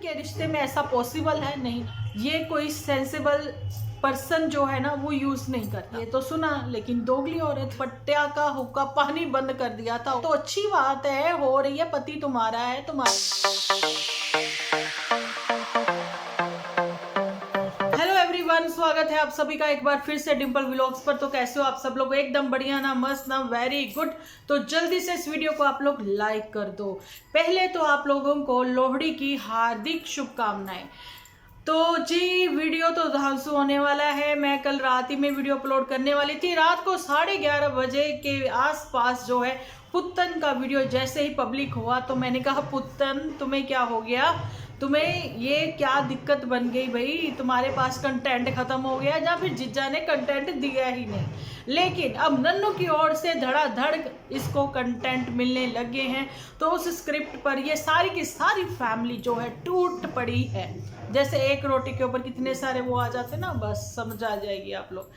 के रिश्ते में ऐसा पॉसिबल है? नहीं, ये कोई सेंसिबल पर्सन जो है ना वो यूज नहीं करता। ये तो सुना, लेकिन दोगली औरत पट्टिया का हुक्का पानी बंद कर दिया था। तो अच्छी बात है, हो रही है, पति तुम्हारा है, तुम्हारा। हेलो एवरीवन, स्वागत है आप सभी का एक बार फिर से डिंपल व्लॉग्स पर। तो कैसे हो आप सब लोग? एकदम बढ़िया ना, मस्त ना, वेरी गुड। तो जल्दी से इस वीडियो को आप लोग लाइक कर दो। पहले तो आप लोगों को लोहड़ी की हार्दिक शुभकामनाएं। तो जी वीडियो तो धांसू होने वाला है। मैं कल रात ही में वीडियो अपलोड करने वाली थी। रात को 11:30 बजे के आसपास जो है पुत्तन का वीडियो जैसे ही पब्लिक हुआ तो मैंने कहा, पुत्तन तुम्हें क्या हो गया, तुम्हें ये क्या दिक्कत बन गई भाई, तुम्हारे पास कंटेंट खत्म हो गया, या फिर जिज्जा ने कंटेंट दिया ही नहीं। लेकिन अब नन्नू की ओर से धड़ाधड़ इसको कंटेंट मिलने लगे हैं। तो उस स्क्रिप्ट पर ये सारी की सारी फैमिली जो है टूट पड़ी है। जैसे एक रोटी के ऊपर कितने सारे वो आ जाते ना, बस समझ आ जाएगी आप लोग।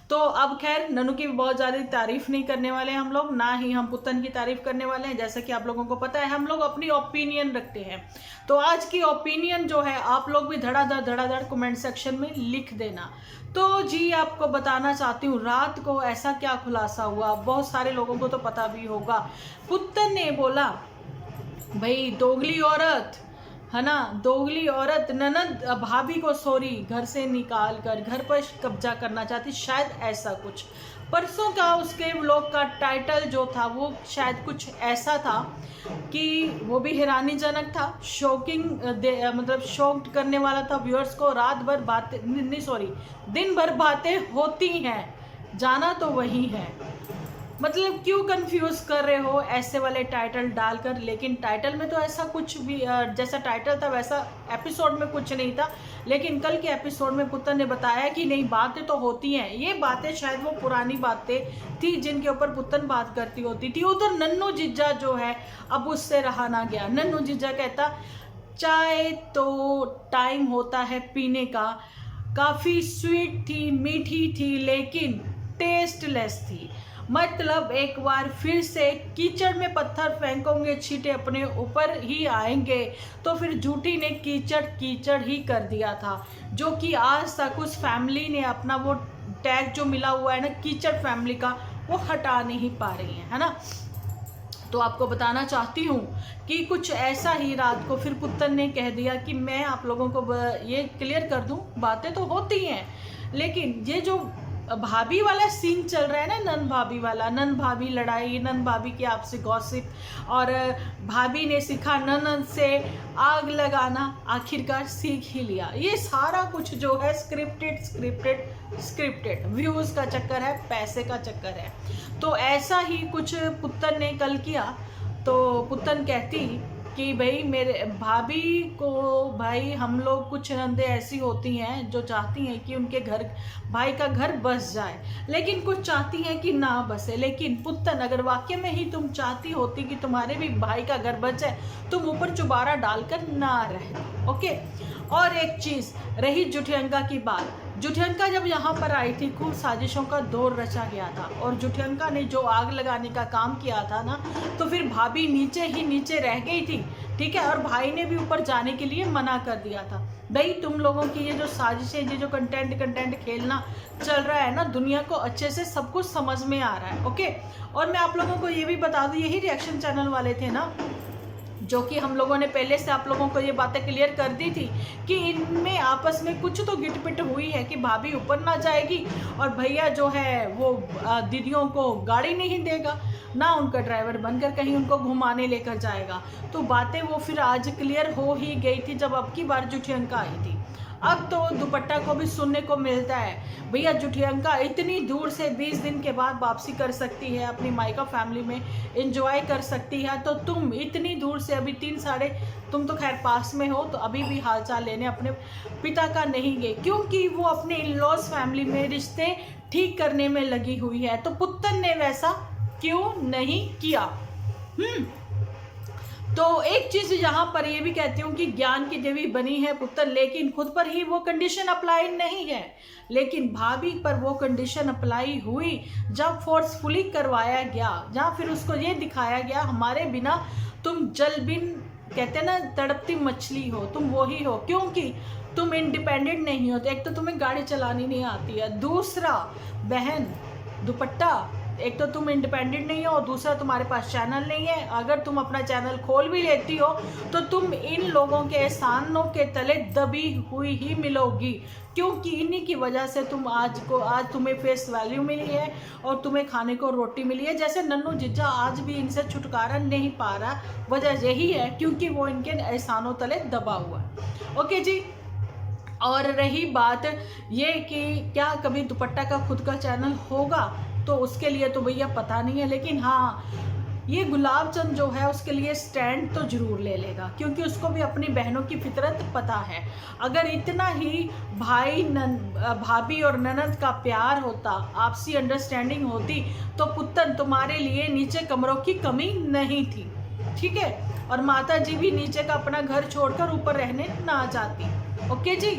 तो अब खैर नन्नू की बहुत ज़्यादा तारीफ नहीं करने वाले हैं हम लोग, ना ही हम पुत्तन की तारीफ करने वाले हैं। जैसा कि आप लोगों को पता है हम लोग अपनी ओपिनियन रखते हैं। तो आज की ओपिनियन जो है आप लोग भी धड़ाधड़ कमेंट सेक्शन में लिख देना। तो जी आपको बताना चाहती हूँ, रात को ऐसा क्या खुलासा हुआ, बहुत सारे लोगों को तो पता भी होगा। पुत्तन ने बोला, भाई दोगली औरत है ना, दोगली औरत ननद भाभी को सॉरी घर से निकाल कर घर पर कब्जा करना चाहती, शायद ऐसा कुछ। परसों का उसके व्लॉग का टाइटल जो था वो शायद कुछ ऐसा था कि वो भी हैरानीजनक था, शॉकिंग मतलब शॉक्ड करने वाला था व्यूअर्स को। रात भर बातें नहीं सॉरी दिन भर बातें होती हैं, जाना तो वही है। मतलब क्यों कंफ्यूज कर रहे हो ऐसे वाले टाइटल डालकर। लेकिन टाइटल में तो ऐसा कुछ भी जैसा टाइटल था वैसा एपिसोड में कुछ नहीं था। लेकिन कल के एपिसोड में पुत्तन ने बताया कि नहीं, बातें तो होती हैं। ये बातें शायद वो पुरानी बातें थी जिनके ऊपर पुत्तन बात करती होती थी। उधर नन्नू जिज्जा जो है अब उससे रहा ना गया। नन्नू जिज्जा कहता, चाय तो टाइम होता है पीने का, काफ़ी स्वीट थी, मीठी थी, लेकिन टेस्टलेस थी। मतलब एक बार फिर से कीचड़ में पत्थर फेंकोगे, छींटे अपने ऊपर ही आएंगे। तो फिर झूठी ने कीचड़ कीचड़ ही कर दिया था, जो कि आज तक उस फैमिली ने अपना वो टैग जो मिला हुआ है ना कीचड़ फैमिली का, वो हटा नहीं पा रही है ना। तो आपको बताना चाहती हूँ कि कुछ ऐसा ही रात को फिर पुत्तन ने कह दिया कि मैं आप लोगों को ये क्लियर कर दूँ, बातें तो होती हैं, लेकिन ये जो भाभी वाला सीन चल रहा है ना, नन भाभी वाला, नन भाभी लड़ाई, नन भाभी की आपसे गॉसिप, और भाभी ने सीखा ननद से आग लगाना, आखिरकार सीख ही लिया। ये सारा कुछ जो है स्क्रिप्टेड व्यूज का चक्कर है, पैसे का चक्कर है। तो ऐसा ही कुछ पुत्तन ने कल किया। तो पुत्तन कहती कि भाई मेरे भाभी को, भाई हम लोग कुछ नंदे ऐसी होती हैं जो चाहती हैं कि उनके घर भाई का घर बस जाए, लेकिन कुछ चाहती हैं कि ना बसे। लेकिन पुत्तन, अगर वाकई में ही तुम चाहती होती कि तुम्हारे भी भाई का घर बच जाए, तुम ऊपर चुबारा डालकर ना रहे। ओके। और एक चीज़ रही जुठियंका की बात। जुठियंका जब यहाँ पर आई थी, खूब साजिशों का दौर रचा गया था, और जुठियंका ने जो आग लगाने का काम किया था ना, तो फिर भाभी नीचे ही नीचे रह गई थी, ठीक है, और भाई ने भी ऊपर जाने के लिए मना कर दिया था। भाई तुम लोगों की ये जो साजिशें, ये जो कंटेंट खेलना चल रहा है ना, दुनिया को अच्छे से सब कुछ समझ में आ रहा है। ओके। और मैं आप लोगों को ये भी बता दूँ, यही रिएक्शन चैनल वाले थे ना, जो कि हम लोगों ने पहले से आप लोगों को ये बातें क्लियर कर दी थी कि इनमें आपस में कुछ तो गिटपिट हुई है कि भाभी ऊपर ना जाएगी और भैया जो है वो दीदियों को गाड़ी नहीं देगा, ना उनका ड्राइवर बनकर कहीं उनको घुमाने लेकर जाएगा। तो बातें वो फिर आज क्लियर हो ही गई थी जब अब की बार जुठियंका आई थी। अब तो दुपट्टा को भी सुनने को मिलता है, भैया जुठियंका इतनी दूर से 20 दिन के बाद वापसी कर सकती है, अपनी मायका फैमिली में एंजॉय कर सकती है, तो तुम इतनी दूर से अभी 3 साढ़े, तुम तो खैर पास में हो, तो अभी भी हालचाल लेने अपने पिता का नहीं गए, क्योंकि वो अपने इन लॉज फैमिली में रिश्ते ठीक करने में लगी हुई है। तो पुत्तन ने वैसा क्यों नहीं किया? तो एक चीज यहाँ पर ये भी कहती हूँ कि ज्ञान की देवी बनी है पुत्तन, लेकिन खुद पर ही वो कंडीशन अप्लाई नहीं है, लेकिन भाभी पर वो कंडीशन अप्लाई हुई जब फोर्सफुली करवाया गया, जहाँ फिर उसको ये दिखाया गया हमारे बिना तुम जल बिन कहते हैं ना तड़पती मछली हो, तुम वही हो, क्योंकि तुम इंडिपेंडेंट नहीं हो। तो एक तो तुम्हें गाड़ी चलानी नहीं आती है, दूसरा बहन दुपट्टा, एक तो तुम इंडिपेंडेंट नहीं हो और दूसरा तुम्हारे पास चैनल नहीं है। अगर तुम अपना चैनल खोल भी लेती हो तो तुम इन लोगों के एहसानों के तले दबी हुई ही मिलोगी, क्योंकि इन्हीं की वजह से तुम आज तुम्हें फेस वैल्यू मिली है और तुम्हें खाने को रोटी मिली है। जैसे नन्नू जीजा आज भी इनसे छुटकारा नहीं पा रहा, वजह यही है क्योंकि वो इनके एहसानों तले दबा हुआ है। ओके जी। और रही बात ये कि क्या कभी दुपट्टा का खुद का चैनल होगा, तो उसके लिए तो भैया पता नहीं है, लेकिन हाँ ये गुलाब चंद जो है उसके लिए स्टैंड तो जरूर ले लेगा, क्योंकि उसको भी अपनी बहनों की फितरत पता है। अगर इतना ही भाभी और ननद का प्यार होता, आपसी अंडरस्टैंडिंग होती, तो पुत्तन तुम्हारे लिए नीचे कमरों की कमी नहीं थी, ठीक है। और माता जी भी नीचे का अपना घर छोड़कर ऊपर रहने ना जाती। ओके जी।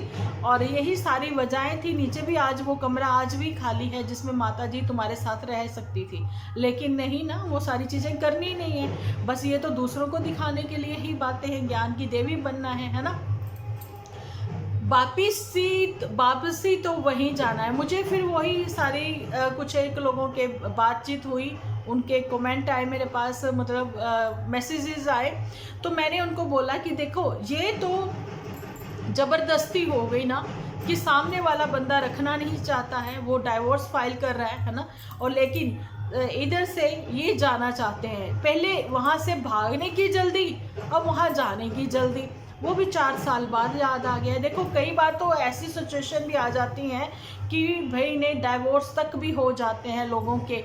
और यही सारी वजहें थी, नीचे भी आज वो कमरा आज भी खाली है जिसमें माता जी तुम्हारे साथ रह सकती थी, लेकिन नहीं ना, वो सारी चीज़ें करनी नहीं है। बस ये तो दूसरों को दिखाने के लिए ही बातें हैं, ज्ञान की देवी बनना है ना। वापसी तो वहीं जाना है मुझे। फिर वही सारी कुछ एक लोगों के बातचीत हुई, उनके कमेंट आए मेरे पास, मतलब मैसेजेस आए, तो मैंने उनको बोला कि देखो ये तो ज़बरदस्ती हो गई ना, कि सामने वाला बंदा रखना नहीं चाहता है, वो डाइवोर्स फाइल कर रहा है ना, और लेकिन इधर से ये जाना चाहते हैं। पहले वहाँ से भागने की जल्दी, अब वहाँ जाने की जल्दी, वो भी 4 साल बाद याद आ गया। देखो कई बार तो ऐसी सिचुएशन भी आ जाती हैं कि भाई ने डाइवोर्स तक भी हो जाते हैं लोगों के,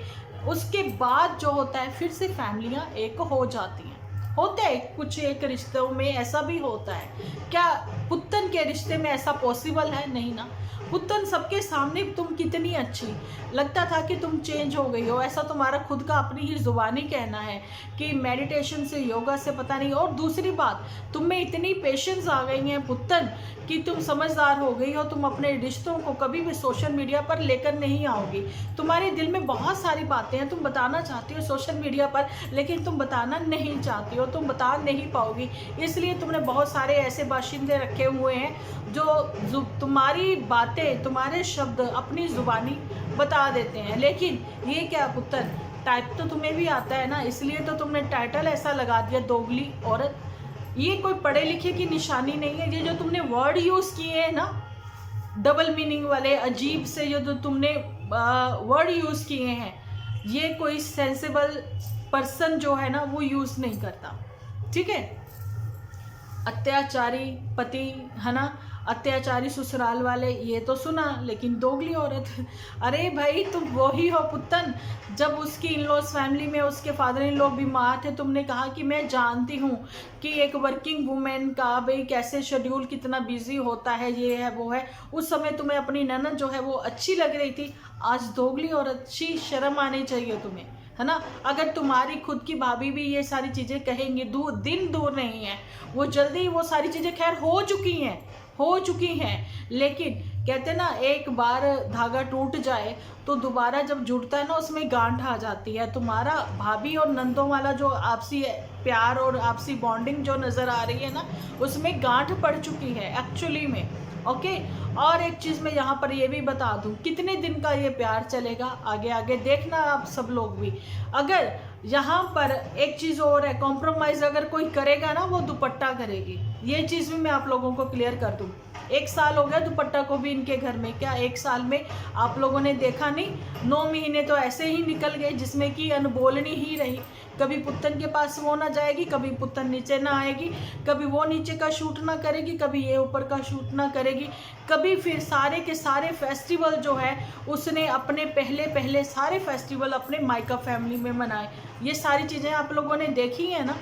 उसके बाद जो होता है फिर से फैमिलियाँ एक हो जाती हैं। होता है कुछ एक रिश्तों में ऐसा भी होता है। क्या पुत्तन के रिश्ते में ऐसा पॉसिबल है? नहीं ना। पुत्तन सबके सामने तुम कितनी अच्छी, लगता था कि तुम चेंज हो गई हो, ऐसा तुम्हारा खुद का अपनी ही जुबानी कहना है कि मेडिटेशन से, योगा से, पता नहीं। और दूसरी बात, तुम में इतनी पेशेंस आ गई है पुत्तन कि तुम समझदार हो गई हो, तुम अपने रिश्तों को कभी भी सोशल मीडिया पर लेकर नहीं आओगी। तुम्हारे दिल में बहुत सारी बातें हैं, तुम बताना चाहती हो सोशल मीडिया पर, लेकिन तुम बताना नहीं चाहती हो, तुम बता नहीं पाओगी। इसलिए तुमने बहुत सारे ऐसे बाशिंदे रखे हुए हैं जो तुम्हारी बातें, तुम्हारे शब्द अपनी जुबानी बता देते हैं। लेकिन ये क्या पुत्तन, टाइप तो तुम्हें भी आता है ना, इसलिए तो तुमने टाइटल ऐसा लगा दिया, दोगली औरत। ये कोई पढ़े लिखे की निशानी नहीं है। ये जो तुमने वर्ड यूज़ किए हैं ना, डबल मीनिंग वाले, अजीब से जो तुमने वर्ड यूज़ किए हैं, ये कोई सेंसिबल पर्सन जो है ना वो यूज़ नहीं करता, ठीक है। अत्याचारी पति है ना, अत्याचारी ससुराल वाले, ये तो सुना, लेकिन दोगली औरत, अरे भाई तुम वही हो पुत्तन। जब उसकी इन लॉज फैमिली में उसके फादर इन लॉ बीमार थे, तुमने कहा कि मैं जानती हूँ कि एक वर्किंग वुमेन का भाई कैसे शेड्यूल कितना बिजी होता है, ये है वो है। उस समय तुम्हें अपनी ननद जो है वो अच्छी लग रही थी, आज दोगली औरत, शी शर्म आनी चाहिए तुम्हें, है ना। अगर तुम्हारी खुद की भाभी भी ये सारी चीज़ें कहेंगी, दिन दूर नहीं है, वो जल्दी वो सारी चीज़ें खैर हो चुकी हैं, लेकिन कहते ना एक बार धागा टूट जाए तो दोबारा जब जुड़ता है ना उसमें गांठ आ जाती है। तुम्हारा भाभी और नंदों वाला जो आपसी प्यार और आपसी बॉन्डिंग जो नज़र आ रही है ना, उसमें गांठ पड़ चुकी है एक्चुअली में। ओके। और एक चीज़ मैं यहाँ पर ये भी बता दूँ, कितने दिन का ये प्यार चलेगा, आगे आगे देखना आप सब लोग भी। अगर यहाँ पर एक चीज़ और है, कॉम्प्रोमाइज़ अगर कोई करेगा ना वो दुपट्टा करेगी, ये चीज़ भी मैं आप लोगों को क्लियर कर दूँ। 1 साल हो गया दुपट्टा को भी इनके घर में, क्या 1 साल में आप लोगों ने देखा नहीं? 9 महीने तो ऐसे ही निकल गए जिसमें कि अनबोलनी ही रही। कभी पुत्तन के पास वो ना जाएगी, कभी पुत्तन नीचे ना आएगी, कभी वो नीचे का शूट ना करेगी, कभी ये ऊपर का शूट ना करेगी, कभी फिर सारे के सारे फेस्टिवल जो है उसने अपने पहले सारे फेस्टिवल अपने मायका फैमिली में मनाए। ये सारी चीज़ें आप लोगों ने देखी हैं ना,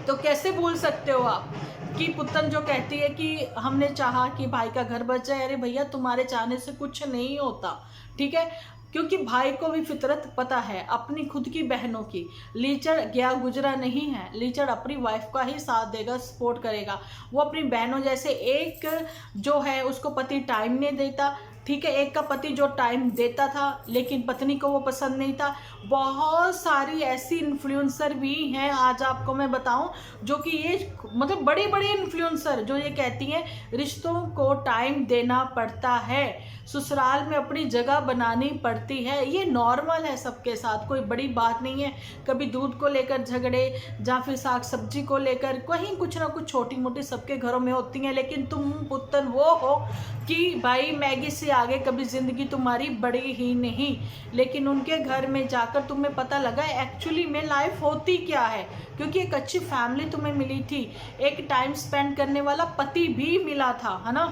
तो कैसे बोल सकते हो आप कि पुत्तन जो कहती है कि हमने चाहा कि भाई का घर बच जाए। अरे भैया तुम्हारे चाहने से कुछ नहीं होता, ठीक है। क्योंकि भाई को भी फितरत पता है अपनी खुद की बहनों की। लीचड़ गया गुजरा नहीं है, लीचड़ अपनी वाइफ का ही साथ देगा, सपोर्ट करेगा। वो अपनी बहनों जैसे, एक जो है उसको पति टाइम नहीं देता, ठीक है। एक का पति जो टाइम देता था लेकिन पत्नी को वो पसंद नहीं था। बहुत सारी ऐसी इन्फ्लुएंसर भी हैं, आज आपको मैं बताऊं, जो कि ये मतलब बड़ी बड़ी इन्फ्लुएंसर जो ये कहती हैं रिश्तों को टाइम देना पड़ता है, ससुराल में अपनी जगह बनानी पड़ती है। ये नॉर्मल है सबके साथ, कोई बड़ी बात नहीं है। कभी दूध को लेकर झगड़े या फिर साग सब्जी को लेकर कहीं कुछ ना कुछ छोटी मोटी सबके घरों में होती हैं, लेकिन तुम पुत्तन वो हो कि भाई मैगी से आगे कभी ज़िंदगी तुम्हारी बढ़ी ही नहीं। लेकिन उनके घर में जाकर तुम्हें पता लगा एक्चुअली में लाइफ होती क्या है, क्योंकि एक अच्छी फैमिली तुम्हें मिली थी, एक टाइम स्पेंड करने वाला पति भी मिला था, है ना।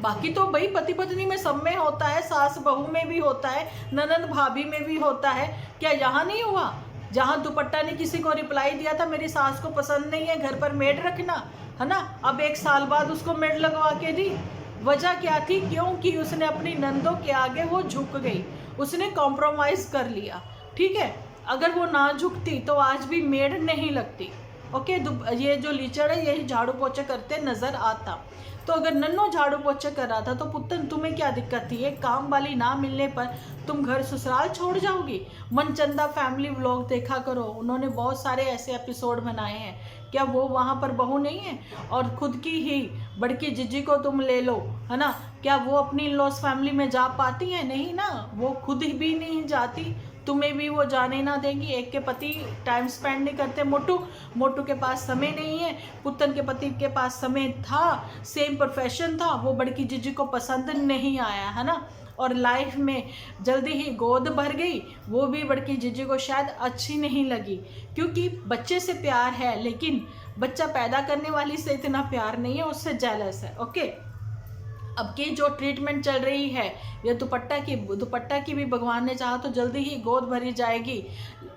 बाकी तो भाई पति पत्नी में सब में होता है, सास बहू में भी होता है, ननद भाभी में भी होता है। क्या यहाँ नहीं हुआ? जहाँ दुपट्टा ने किसी को रिप्लाई दिया था मेरी सास को पसंद नहीं है घर पर मेड रखना, है ना, अब 1 साल बाद उसको मेड लगवा के दी। वजह क्या थी? क्योंकि उसने अपनी नंदों के आगे वो झुक गई, उसने कॉम्प्रोमाइज़ कर लिया। ठीक है, अगर वो ना झुकती तो आज भी मेड नहीं लगती। ओके, ये जो लीचड़ है यही झाड़ू पोछे करते नजर आता। तो अगर नन्नो झाड़ू पोछे कर रहा था तो पुत्तन तुम्हें क्या दिक्कत थी? एक काम वाली ना मिलने पर तुम घर ससुराल छोड़ जाओगी? मनचंदा फैमिली व्लॉग देखा करो, उन्होंने बहुत सारे ऐसे एपिसोड बनाए हैं। क्या वो वहाँ पर बहू नहीं है? और खुद की ही बड़की जीजी को तुम ले लो, है ना, क्या वो अपनी लॉस फैमिली में जा पाती हैं? नहीं ना, वो खुद ही भी नहीं जाती, तुम्हें भी वो जाने ना देंगी। एक के पति टाइम स्पेंड नहीं करते, मोटू के पास समय नहीं है, पुत्तन के पति के पास समय था, सेम प्रोफेशन था, वो बड़की जीजी को पसंद नहीं आया, है ना, और लाइफ में जल्दी ही गोद भर गई, वो भी बड़की जीजी को शायद अच्छी नहीं लगी, क्योंकि बच्चे से प्यार है लेकिन बच्चा पैदा करने वाली से इतना प्यार नहीं है, उससे जेलस है। ओके, अब की जो ट्रीटमेंट चल रही है ये दुपट्टा की भी भगवान ने चाहा तो जल्दी ही गोद भरी जाएगी।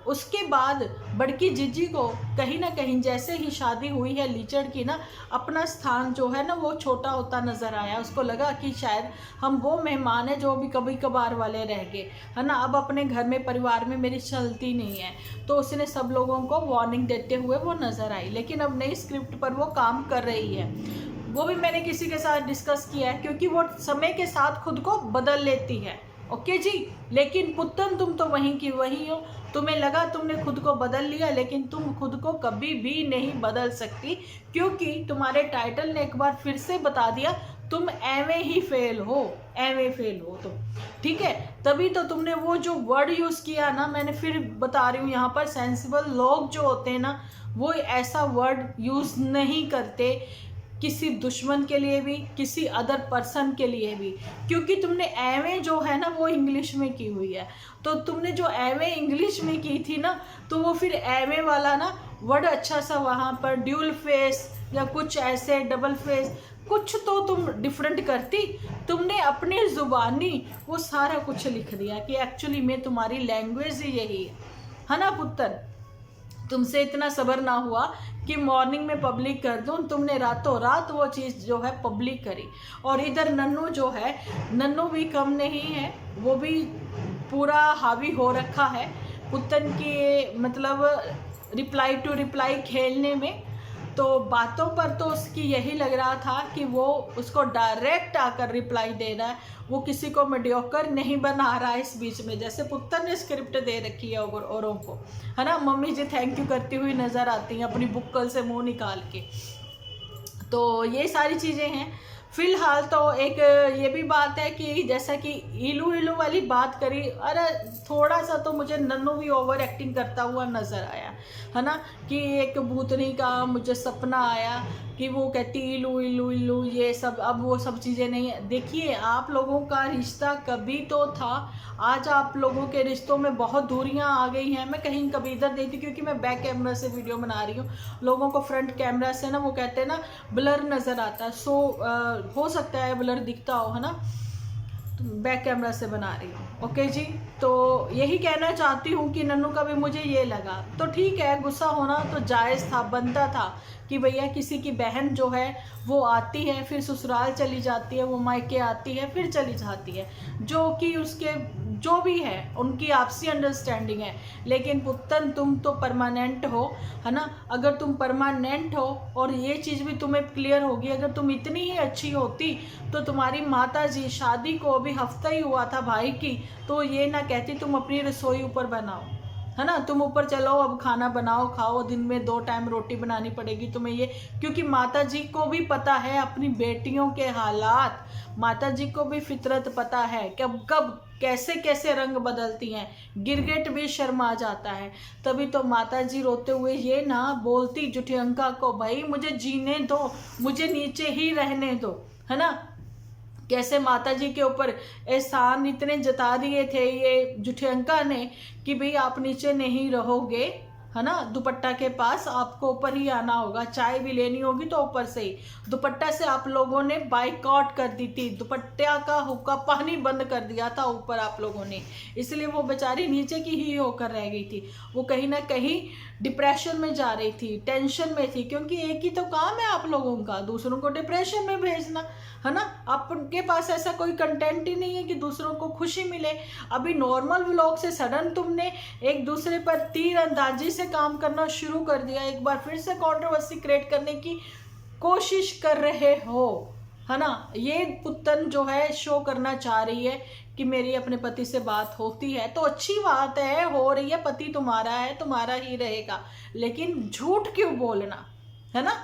उसके बाद बड़की जीजी को कहीं ना कहीं जैसे ही शादी हुई है लीचड़ की ना, अपना स्थान जो है ना वो छोटा होता नज़र आया। उसको लगा कि शायद हम वो मेहमान हैं जो भी कभी कभार वाले रह गए, है ना, अब अपने घर में परिवार में मेरी चलती नहीं है। तो उसने सब लोगों को वार्निंग देते हुए वो नज़र आई, लेकिन अब नई स्क्रिप्ट पर वो काम कर रही है। वो भी मैंने किसी के साथ डिस्कस किया है, क्योंकि वो समय के साथ खुद को बदल लेती है। ओके जी, लेकिन पुत्तन तुम तो वहीं की वहीं हो। तुम्हें लगा तुमने खुद को बदल लिया, लेकिन तुम खुद को कभी भी नहीं बदल सकती, क्योंकि तुम्हारे टाइटल ने एक बार फिर से बता दिया तुम एवे फेल हो तुम। ठीक है, तभी तो तुमने वो जो वर्ड यूज़ किया ना, मैंने फिर बता रही हूँ यहाँ पर, सेंसिबल लोग जो होते हैं ना वो ऐसा वर्ड यूज़ नहीं करते किसी दुश्मन के लिए भी, किसी अदर पर्सन के लिए भी, क्योंकि तुमने एवे जो है ना वो इंग्लिश में की हुई है। तो तुमने जो एवे इंग्लिश में की थी ना, तो वो फिर एवे वाला ना वर्ड अच्छा सा वहाँ पर ड्यूल फेस या कुछ ऐसे डबल फेस कुछ तो तुम डिफरेंट करती। तुमने अपनी ज़ुबानी वो सारा कुछ लिख दिया कि एक्चुअली में तुम्हारी लैंग्वेज ही यही है ना पुत्र। तुमसे इतना सब्र ना हुआ कि मॉर्निंग में पब्लिक कर दूं, तुमने रातों रात वो चीज़ जो है पब्लिक करी। और इधर नन्नू जो है, नन्नू भी कम नहीं है, वो भी पूरा हावी हो रखा है पुत्तन की मतलब रिप्लाई टू रिप्लाई खेलने में। तो बातों पर तो उसकी यही लग रहा था कि वो उसको डायरेक्ट आकर रिप्लाई दे रहा है, वो किसी को मीडियोकर नहीं बना रहा है इस बीच में, जैसे पुत्तन ने स्क्रिप्ट दे रखी है औरों को, है ना। मम्मी जी थैंक यू करती हुई नज़र आती हैं अपनी बुक्कल से मुंह निकाल के। तो ये सारी चीज़ें हैं। फिलहाल तो एक ये भी बात है कि जैसा कि इलू वाली बात करी, अरे थोड़ा सा तो मुझे नन्नू भी ओवर एक्टिंग करता हुआ नज़र आया, है ना, कि एक भूतनी का मुझे सपना आया कि वो कहती इलू इलू इलू ये सब। अब वो सब चीज़ें नहीं है। देखिए, आप लोगों का रिश्ता कभी तो था, आज आप लोगों के रिश्तों में बहुत दूरियां आ गई हैं। मैं कहीं कभी इधर देखती, क्योंकि मैं बैक कैमरा से वीडियो बना रही हूँ, लोगों को फ्रंट कैमरा से ना वो कहते हैं ना ब्लर नज़र आता है। सो हो सकता है ब्लर दिखता हो, है ना, तो बैक कैमरा से बना रही हूँ। ओके जी, तो यही कहना चाहती हूँ कि नन्नू का भी मुझे ये लगा। तो ठीक है, गुस्सा होना तो जायज़ था, बनता था कि भैया किसी की बहन जो है वो आती है फिर ससुराल चली जाती है, वो मायके आती है फिर चली जाती है, जो कि उसके जो भी है उनकी आपसी अंडरस्टैंडिंग है, लेकिन पुत्तन तुम तो परमानेंट हो, है ना। अगर तुम परमानेंट हो और ये चीज़ भी तुम्हें क्लियर होगी, अगर तुम इतनी ही अच्छी होती तो तुम्हारी माता जी शादी को अभी हफ्ता ही हुआ था भाई की, तो ये ना कहती तुम अपनी रसोई ऊपर बनाओ, है ना, तुम ऊपर चलो अब खाना बनाओ खाओ, दिन में 2 टाइम रोटी बनानी पड़ेगी तुम्हें, ये क्योंकि माता जी को भी पता है अपनी बेटियों के हालात, माता जी को भी फितरत पता है कब कब कैसे कैसे रंग बदलती हैं, गिरगिट भी शर्मा जाता है। तभी तो माता जी रोते हुए ये ना बोलती जुठियंका को, भाई मुझे जीने दो, मुझे नीचे ही रहने दो, है ना। कैसे माता जी के ऊपर एहसान इतने जता दिए थे ये जुठियंका ने कि भाई आप नीचे नहीं रहोगे, है ना, दुपट्टा के पास आपको ऊपर ही आना होगा, चाय भी लेनी होगी तो ऊपर से ही। दुपट्टा से आप लोगों ने बाइकआउट कर दी थी, दुपट्टा का हुक्का पानी बंद कर दिया था ऊपर आप लोगों ने, इसलिए वो बेचारी नीचे की ही होकर रह गई थी। वो कहीं ना कहीं डिप्रेशन में जा रही थी, टेंशन में थी, क्योंकि एक ही तो काम है आप लोगों का, दूसरों को डिप्रेशन में भेजना, है ना। आपके पास ऐसा कोई कंटेंट ही नहीं है कि दूसरों को खुशी मिले। अभी नॉर्मल व्लॉग से सडन तुमने एक दूसरे पर तीर अंदाजी से काम करना शुरू कर दिया, एक बार फिर से कंट्रोवर्सी क्रिएट करने की कोशिश कर रहे हो, है ना। ये पुत्तन जो है शो करना चाह रही है कि मेरी अपने पति से बात होती है, तो अच्छी बात है, हो रही है, पति तुम्हारा है, तुम्हारा ही रहेगा, लेकिन झूठ क्यों बोलना, है ना।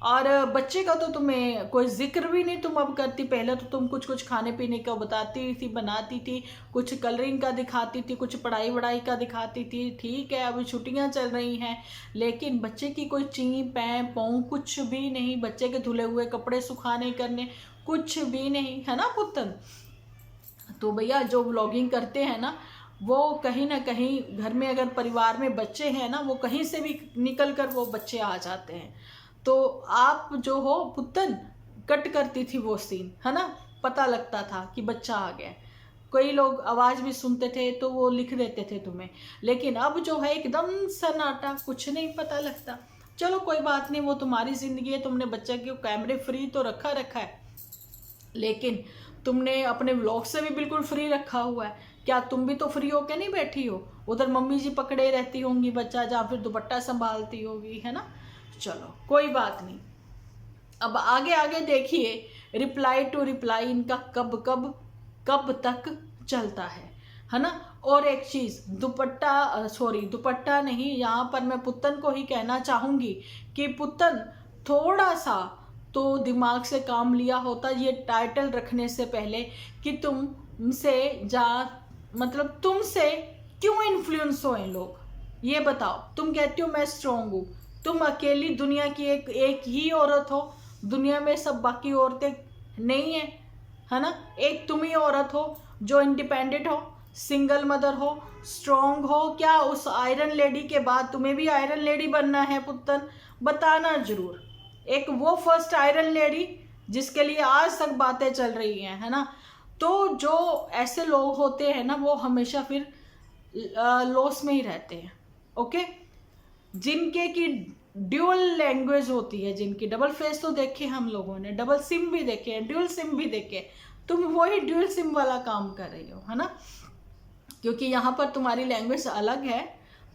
और बच्चे का तो तुम्हें कोई जिक्र भी नहीं तुम अब करती, पहले तो तुम कुछ कुछ खाने पीने का बताती थी, बनाती थी, कुछ कलरिंग का दिखाती थी, कुछ पढ़ाई वढ़ाई का दिखाती थी, ठीक है अभी छुट्टियां चल रही हैं, लेकिन बच्चे की कोई ची पैं पाँव कुछ भी नहीं, बच्चे के धुले हुए कपड़े सुखाने करने कुछ भी नहीं, है ना पुत्तन। तो भैया जो व्लॉगिंग करते हैं ना, वो कहीं ना कहीं घर में अगर परिवार में बच्चे हैं ना, वो कहीं से भी निकल कर वो बच्चे आ जाते हैं। तो आप जो हो पुत्तन कट करती थी वो सीन, है ना, पता लगता था कि बच्चा आ गया, कई लोग आवाज़ भी सुनते थे तो वो लिख देते थे तुम्हें, लेकिन अब जो है एकदम सन्नाटा, कुछ नहीं पता लगता। चलो कोई बात नहीं, वो तुम्हारी ज़िंदगी है, तुमने बच्चे के कैमरे फ्री तो रखा है, लेकिन तुमने अपने व्लॉग से भी बिल्कुल फ्री रखा हुआ है। क्या तुम भी तो फ्री होके नहीं बैठी हो, उधर मम्मी जी पकड़े रहती होंगी बच्चा, या फिर दुपट्टा संभालती होगी, है ना। चलो कोई बात नहीं, अब आगे आगे देखिए रिप्लाई टू रिप्लाई इनका कब तक चलता है ना। और एक चीज़, दुपट्टा नहीं, यहाँ पर मैं पुत्तन को ही कहना चाहूँगी कि पुत्तन थोड़ा सा तो दिमाग से काम लिया होता ये टाइटल रखने से पहले कि तुमसे क्यों इन्फ्लुएंस होए लोग, ये बताओ। तुम कहती हो मैं स्ट्रॉन्ग हूँ, तुम अकेली दुनिया की एक ही औरत हो, दुनिया में सब बाकी औरतें नहीं है ना। एक तुम ही औरत हो जो इंडिपेंडेंट हो, सिंगल मदर हो, स्ट्रॉन्ग हो। क्या उस आयरन लेडी के बाद तुम्हें भी आयरन लेडी बनना है पुत्तन? बताना जरूर। एक वो फर्स्ट आयरन लेडी जिसके लिए आज तक बातें चल रही हैं, है ना। तो जो ऐसे लोग होते हैं ना, वो हमेशा फिर लॉस में ही रहते हैं, ओके। जिनके की ड्यूअल लैंग्वेज होती है, जिनकी डबल फेस तो देखे हम लोगों ने, डबल सिम भी देखे हैं, ड्यूअल सिम भी देखे, तुम वही ड्यूअल सिम वाला काम कर रही हो, है ना। क्योंकि यहाँ पर तुम्हारी लैंग्वेज अलग है,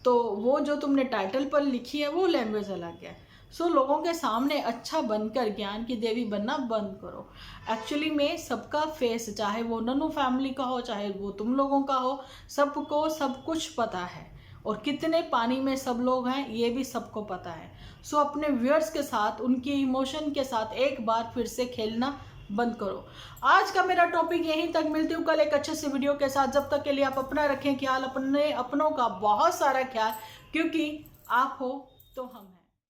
तो वो जो तुमने टाइटल पर लिखी है वो लैंग्वेज अलग है। सो लोगों के सामने अच्छा बनकर ज्ञान की देवी बनना बंद करो। एक्चुअली में सबका फेस, चाहे वो नन्नू फैमिली का हो, चाहे वो तुम लोगों का हो, सबको सब कुछ पता है, और कितने पानी में सब लोग हैं ये भी सबको पता है। सो अपने व्यूअर्स के साथ, उनकी इमोशन के साथ एक बार फिर से खेलना बंद करो। आज का मेरा टॉपिक यहीं तक, मिलती हूँ कल एक अच्छे से वीडियो के साथ। जब तक के लिए आप अपना रखें ख्याल, अपनों का बहुत सारा ख्याल, क्योंकि आप हो तो हम हैं।